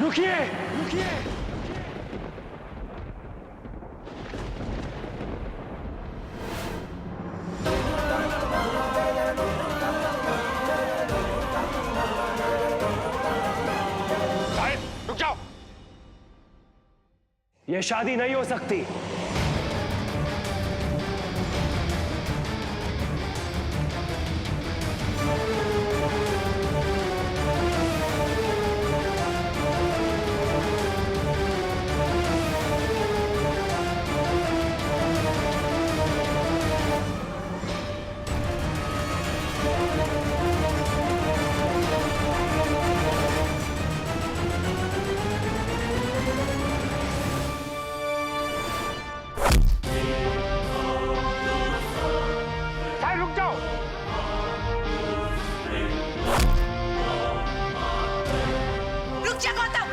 रुकिए रुकिए। साहिब रुक जाओ। ये शादी नहीं हो सकती। साहिब रुक जाओ। रुक जा गौतम।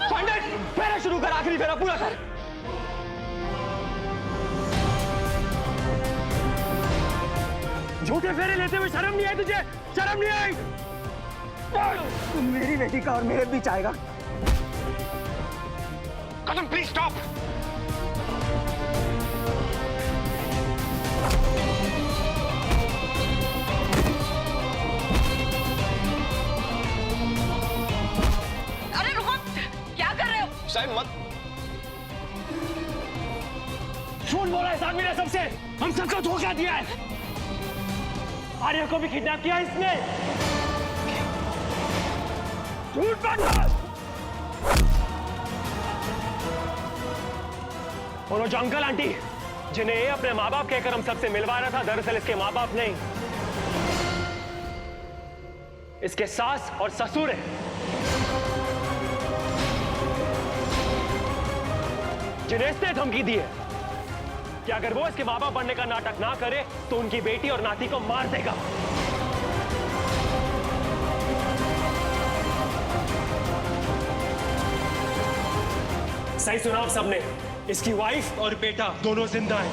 पंडित फेरा शुरू कर, आखिरी फेरा पूरा कर। झूठे फेरे लेते हुए शर्म नहीं आई तुझे? शर्म नहीं आई? तुम मेरी बेटी का और मेरे बीच आएगा। कदम प्लीज स्टॉप। अरे रुको, क्या कर रहे हो? साहिब मत। झूठ बोला इस आदमी ने सबसे, हम सबको धोखा दिया है। आर्या को भी किडनैप किया इसने। झूठ मत बोल। और वो जो अंकल आंटी जिन्हें ये अपने माँ बाप कहकर हम सबसे मिलवा रहा था, दरअसल इसके माँ बाप नहीं, इसके सास और ससुर है, जिन्हें इसने धमकी दी है कि अगर वो इसके माँ बाप बनने का नाटक ना करे तो उनकी बेटी और नाती को मार देगा। सही सुना आप सबने, इसकी वाइफ और बेटा दोनों जिंदा हैं।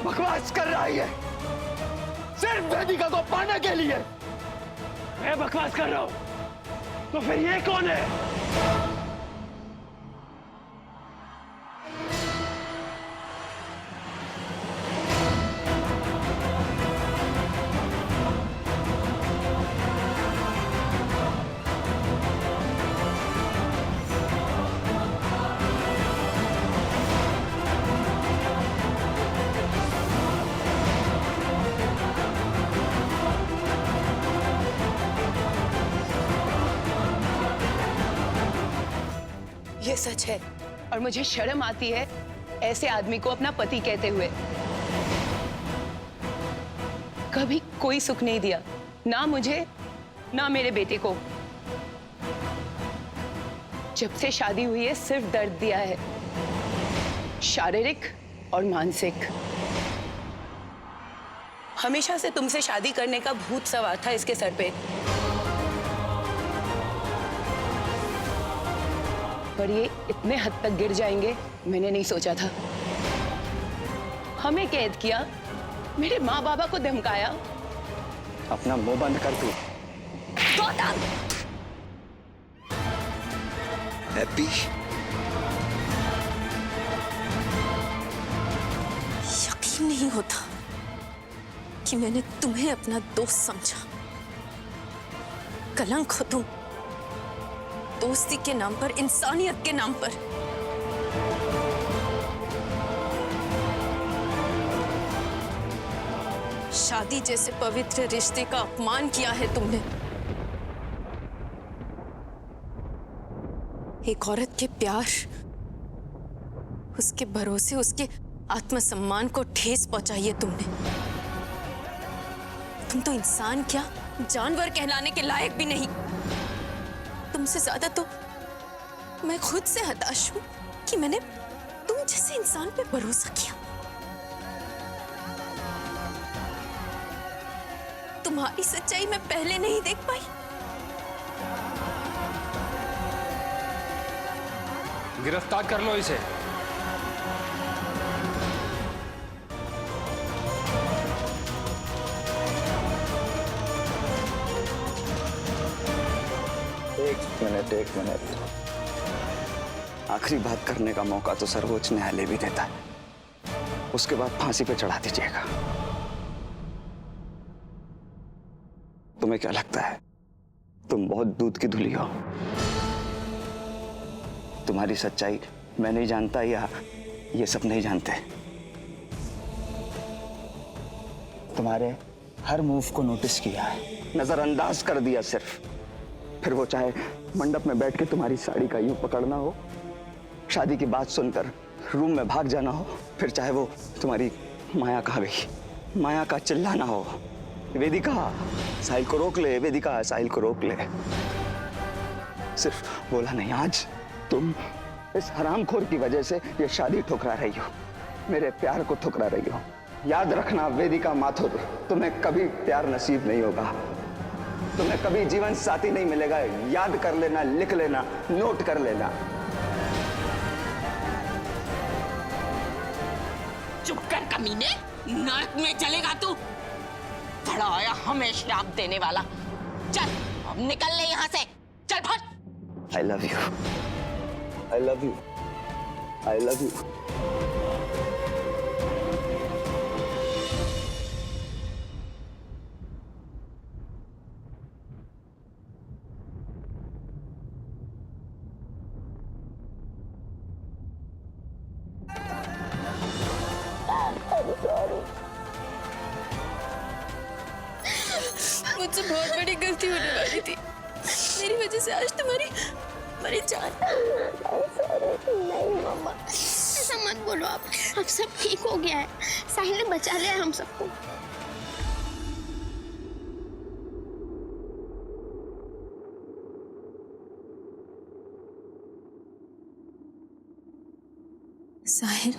बकवास कर रहा है सिर्फ वेदिका को पाने के लिए। मैं बकवास कर रहा हूं तो फिर ये कौन है? ये सच है और मुझे शर्म आती है ऐसे आदमी को अपना पति कहते हुए। कभी कोई सुख नहीं दिया, ना मुझे ना मेरे बेटे को। जब से शादी हुई है सिर्फ दर्द दिया है, शारीरिक और मानसिक। हमेशा से तुमसे शादी करने का भूत सवार था इसके सर पे, पर ये इतने हद तक गिर जाएंगे मैंने नहीं सोचा था। हमें कैद किया, मेरे माँ बाबा को धमकाया। अपना मुंह बंद कर तू। गौतम! हैप्पी, यकीन नहीं होता कि मैंने तुम्हें अपना दोस्त समझा। कलंक हो तुम, दोस्ती के नाम पर, इंसानियत के नाम पर। शादी जैसे पवित्र रिश्ते का अपमान किया है तुमने। एक औरत के प्यार, उसके भरोसे, उसके आत्मसम्मान को ठेस पहुंचाई है तुमने। तुम तो इंसान क्या, जानवर कहलाने के लायक भी नहीं। तुमसे ज्यादा तो मैं खुद से हताश हूं कि मैंने तुम जैसे इंसान पे भरोसा किया। तुम्हारी सच्चाई मैं पहले नहीं देख पाई। गिरफ्तार कर लो इसे। एक मिनट। आखिरी बात करने का मौका तो सर्वोच्च न्यायालय भी देता है, उसके बाद फांसी पे चढ़ा दीजिएगा। तुम्हें क्या लगता है तुम बहुत दूध की धुली हो? तुम्हारी सच्चाई मैं नहीं जानता या ये सब नहीं जानते? तुम्हारे हर मूव को नोटिस किया है, नजरअंदाज कर दिया सिर्फ। फिर वो चाहे मंडप में बैठ के तुम्हारी साड़ी का यूं पकड़ना हो, शादी की बात सुनकर रूम में भाग जाना हो, फिर चाहे वो तुम्हारी माया कहाँ गई, माया का चिल्लाना हो, वेदिका साहिल को रोक ले, वेदिका साहिल को रोक ले। सिर्फ बोला नहीं, आज तुम इस हरामखोर की वजह से ये शादी ठुकरा रही हो, मेरे प्यार को ठुकरा रही हो। याद रखना वेदिका माथुर, तुम्हें कभी प्यार नसीब नहीं होगा, तुम्हें कभी जीवन साथी नहीं मिलेगा। याद कर लेना, लिख लेना, नोट कर लेना। चुप कर कमीने, नर्क में चलेगा तू। बड़ा आया हमें श्राप देने वाला। चल अब निकल ले यहाँ से, चल भाग। I love you. I love you. I love you. मुझसे बहुत बड़ी गलती होने वाली थी। मेरी वजह से आज तुम्हारी जान। नहीं मम्मा, ऐसा मत बोलो आप। अब सब ठीक हो गया है, साहिल ने बचा लिया है हम सबको। साहिल,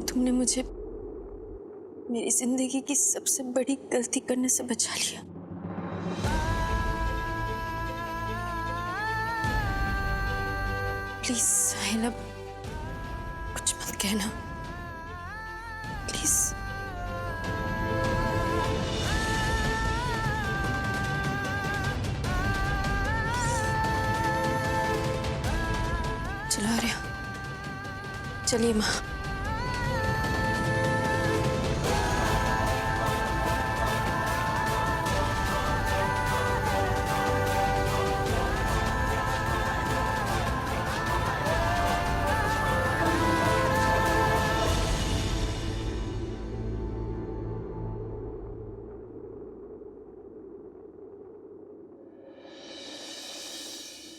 तुमने मुझे मेरी जिंदगी की सबसे बड़ी गलती करने से बचा लिया। प्लीज साहिल, अब कुछ मत कहना, प्लीज। चलो आर्या, चलिए माँ।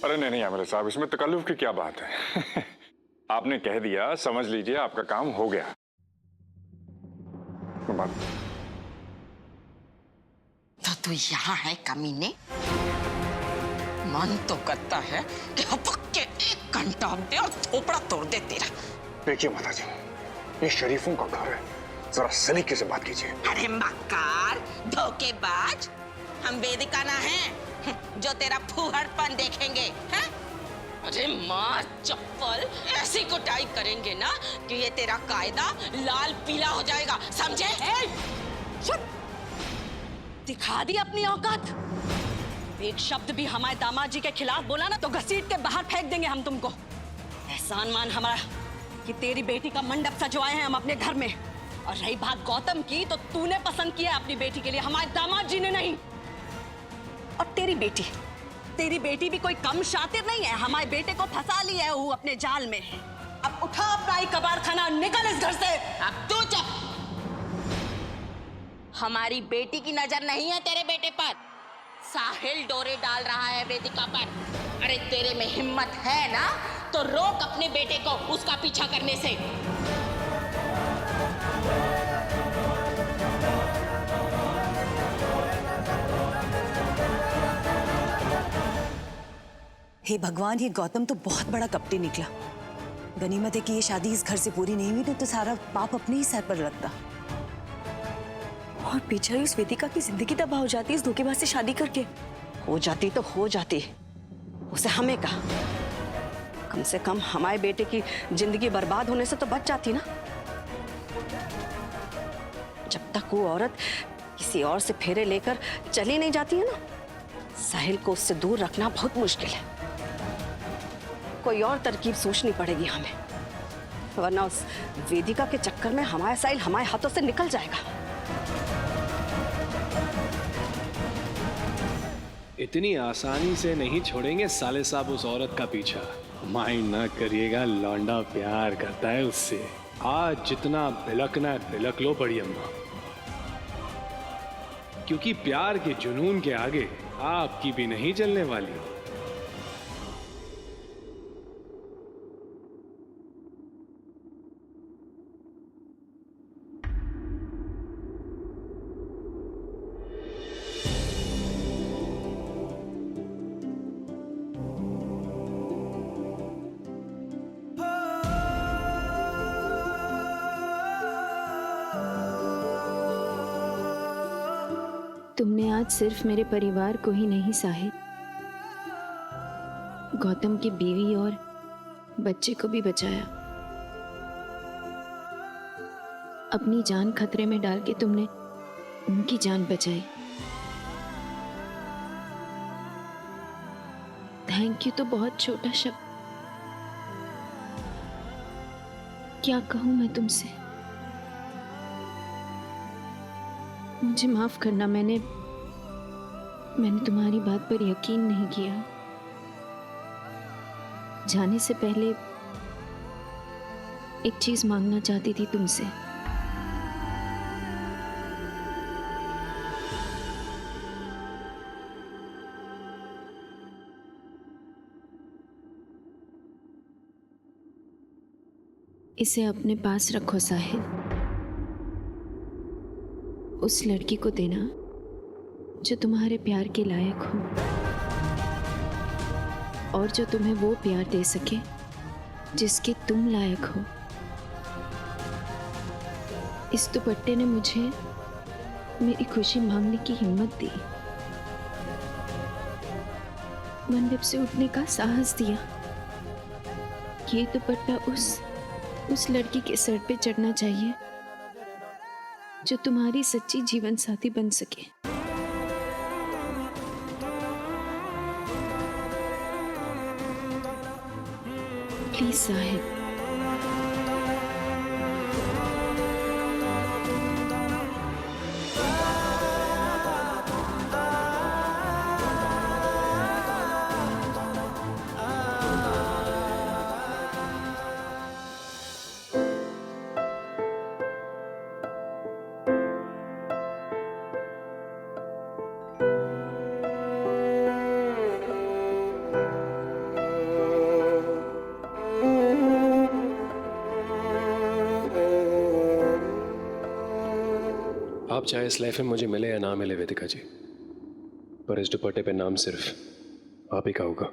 अरे नहीं अमीर साहब, इसमें तकल्लुफ की क्या बात है। आपने कह दिया, समझ लीजिए आपका काम हो गया। बात तो तू यहाँ है कमीने? मन तो करता है कि हपक के एक घंटा दे और थोपड़ा तोड़ दे तेरा। देखिए माता जी, ये शरीफों का घर है, जरा सलीके से बात कीजिए। अरे मक्कार, धोखेबाज, हम वेदिका ना हैं जो तेरा फूहड़पन देखेंगे, हैं? अरे मार चप्पल, ऐसी कुटाई करेंगे ना कि ये तेरा कायदा लाल पीला हो जाएगा, समझे? चुप! दिखा दी अपनी औकात। एक शब्द भी हमारे दामाद जी के खिलाफ बोला ना तो घसीट के बाहर फेंक देंगे हम तुमको। एहसान मान हमारा कि तेरी बेटी का मंडप सजवाए हैं हम अपने घर में। और रही बात गौतम की, तो तूने पसंद किया अपनी बेटी के लिए, हमारे दामाद जी ने नहीं। और तेरी बेटी भी कोई कम शातिर नहीं है, हमारे बेटे को फंसा लिया है वो अपने जाल में। अब उठा अपना ही कबाड़ खाना, निकल इस घर से। अब तू चुप। हमारी बेटी की नजर नहीं है तेरे बेटे पर, साहिल डोरे डाल रहा है वेदिका पर। अरे तेरे में हिम्मत है ना तो रोक अपने बेटे को उसका पीछा करने से। हे भगवान, ये गौतम तो बहुत बड़ा कपटी निकला। गनीमत है कि ये शादी इस घर से पूरी नहीं हुई, तो सारा पाप अपने ही सर पर लगता। और बेचारी उस वेदिका की जिंदगी तबाह हो जाती इस धोखेबाज से शादी करके। हो जाती तो हो जाती, उसे हमें कहा। कम से कम हमारे बेटे की जिंदगी बर्बाद होने से तो बच जाती ना। जब तक वो औरत किसी और से फेरे लेकर चली नहीं जाती है ना, साहिल को उससे दूर रखना बहुत मुश्किल है। कोई और तरकीब सोचनी पड़ेगी हमें, वरना उस वेदिका के चक्कर में हमारा साहिल हमारे हाथों से निकल जाएगा। इतनी आसानी से नहीं छोड़ेंगे साले साहब उस औरत का पीछा। माइंड ना करिएगा, लौंडा प्यार करता है उससे। आज जितना बिलकना है बिलक लो बड़ी अम्मा, क्योंकि प्यार के जुनून के आगे आपकी भी नहीं चलने वाली। तुमने आज सिर्फ मेरे परिवार को ही नहीं साहिल, गौतम की बीवी और बच्चे को भी बचाया। अपनी जान खतरे में डाल के तुमने उनकी जान बचाई। थैंक यू तो बहुत छोटा शब्द, क्या कहूं मैं तुमसे। मुझे माफ करना, मैंने तुम्हारी बात पर यकीन नहीं किया। जाने से पहले एक चीज मांगना चाहती थी तुमसे। इसे अपने पास रखो साहिल। उस लड़की को देना जो तुम्हारे प्यार के लायक हो और जो तुम्हें वो प्यार दे सके जिसके तुम लायक हो। इस दुपट्टे ने मुझे मेरी खुशी मांगने की हिम्मत दी, मंडप से उठने का साहस दिया। ये दुपट्टा उस लड़की के सर पे चढ़ना चाहिए जो तुम्हारी सच्ची जीवन साथी बन सके। प्लीज साहिल, आप चाहे इस लाइफ में मुझे मिले या ना मिले वेदिका जी, पर इस दुपट्टे पे नाम सिर्फ आप ही का होगा।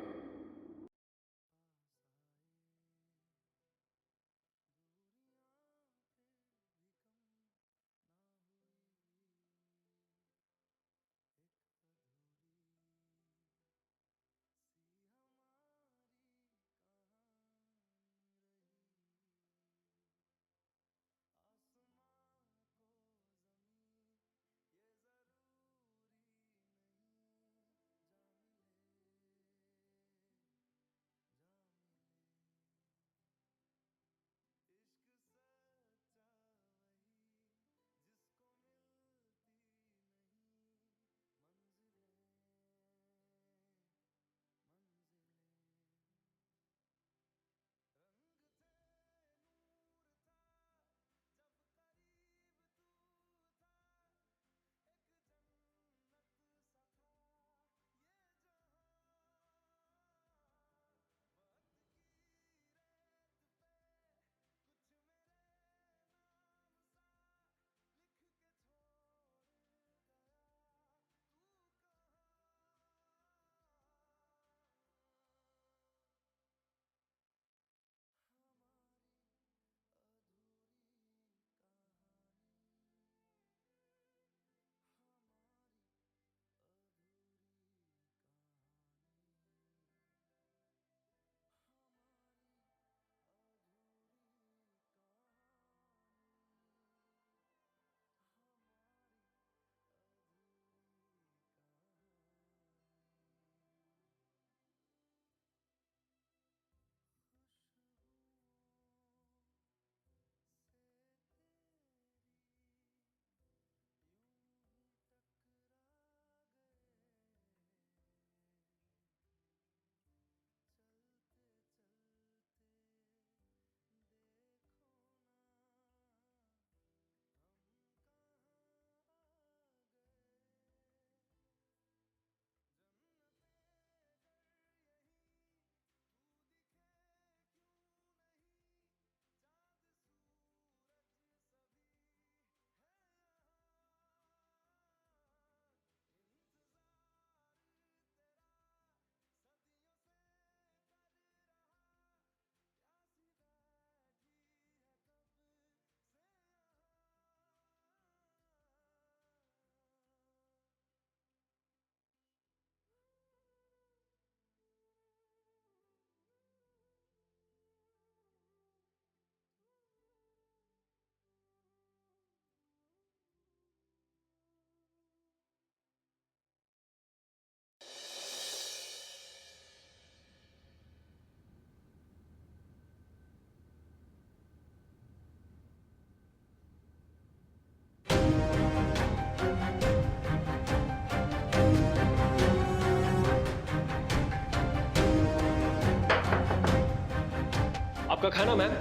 आपका खाना मैम।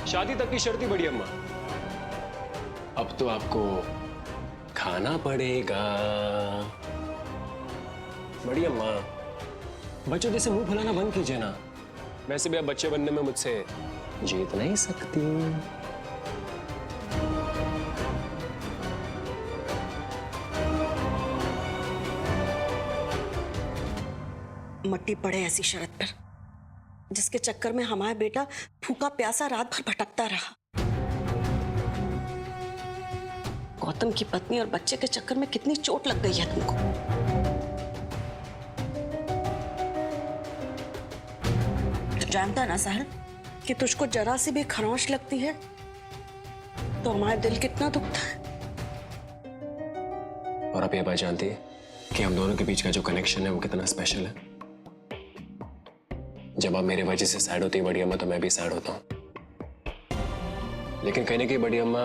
शादी तक की शर्त ही बड़ी अम्मा। अब तो आपको खाना पड़ेगा। बड़ी अम्मा, बच्चों जैसे मुंह फुलाना बंद कीजिए ना। वैसे भी आप बच्चे बनने में मुझसे जीत नहीं सकती। मट्टी पड़े ऐसी शरत पर जिसके चक्कर में हमारा बेटा भूखा प्यासा रात भर भटकता रहा। गौतम की पत्नी और बच्चे के चक्कर में कितनी चोट लग गई है तुमको। तो जानता ना साहिल कि तुझको जरा सी भी खरोंच लगती है तो हमारा दिल कितना दुखता है। और आप ये बात जानती है कि हम दोनों के बीच का जो कनेक्शन है वो कितना स्पेशल है। जब आप मेरे वजह से सैड होती है बड़ी अम्मा तो मैं भी सैड होता हूँ। लेकिन कहने की बड़ी अम्मा,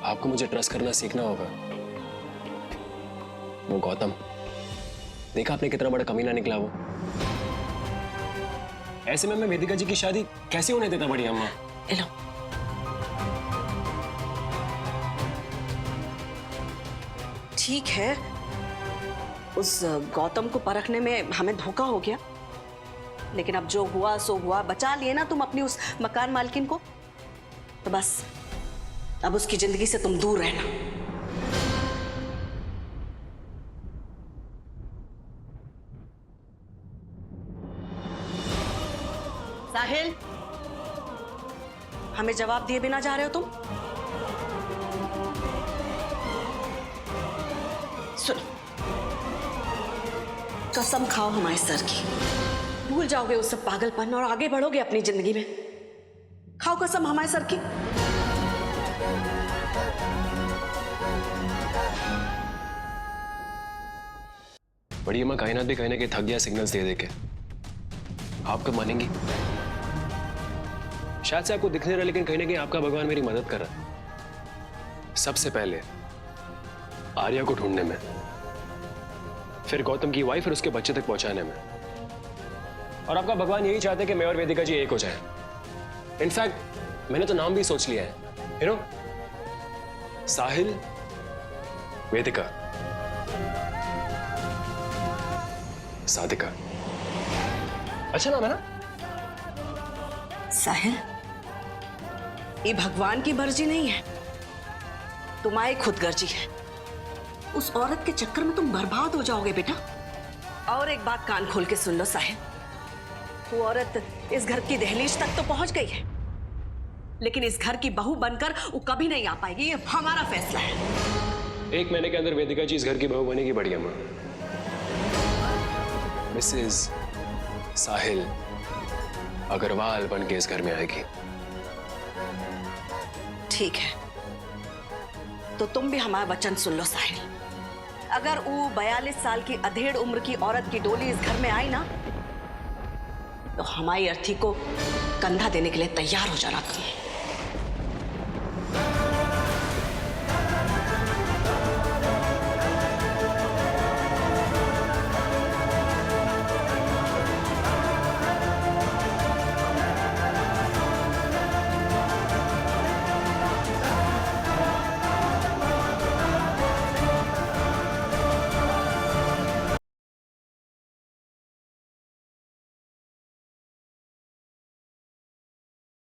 आपको मुझे ट्रस्ट करना सीखना होगा। वो गौतम, देखा आपने कितना बड़ा कमीना निकला वो। ऐसे में मैं वेदिका जी की शादी कैसे होने देता बड़ी अम्मा? लो ठीक है, उस गौतम को परखने में हमें धोखा हो गया, लेकिन अब जो हुआ सो हुआ। बचा लिए ना तुम अपनी उस मकान मालकिन को, तो बस अब उसकी जिंदगी से तुम दूर रहना। साहिल, हमें जवाब दिए बिना जा रहे हो तुम? सुन, कसम खाओ हमारे सर की, भूल जाओगे उस सब पागलपन और आगे बढ़ोगे अपनी जिंदगी में। खाओ कसम हमारे सर की। बड़ी अम्मा, कायनात भी कहने के थक गया सिग्नल्स दे देके। आप कब मानेंगी? शायद से आपको दिख नहीं रहा, लेकिन कहीं ना कहीं आपका भगवान मेरी मदद कर रहा है। सबसे पहले आर्या को ढूंढने में, फिर गौतम की वाइफ और उसके बच्चे तक पहुंचाने में, और आपका भगवान यही चाहते हैं कि मैं और वेदिका जी एक हो जाएं। इनफैक्ट मैंने तो नाम भी सोच लिया है, यू नो, साहिल वेदिका सादिका। अच्छा नाम है ना? साहिल, ये भगवान की मर्जी नहीं है, तुम्हारी खुदगर्जी है। उस औरत के चक्कर में तुम बर्बाद हो जाओगे बेटा। और एक बात कान खोल के सुन लो साहिल, वो औरत इस घर की दहलीज तक तो पहुंच गई है, लेकिन इस घर की बहू बनकर वो कभी नहीं आ पाएगी। ये हमारा फैसला है। 1 महीने के अंदर वेदिका जी इस घर की बहू बनेगी बड़ी अम्मा। मिसेस साहिल अग्रवाल बन के इस घर में आएगी। ठीक है, तो तुम भी हमारा वचन सुन लो साहिल। अगर वो 42 साल की अधेड़ उम्र की औरत की डोली इस घर में आई ना, तो हमारी अर्थी को कंधा देने के लिए तैयार हो जाना तुम।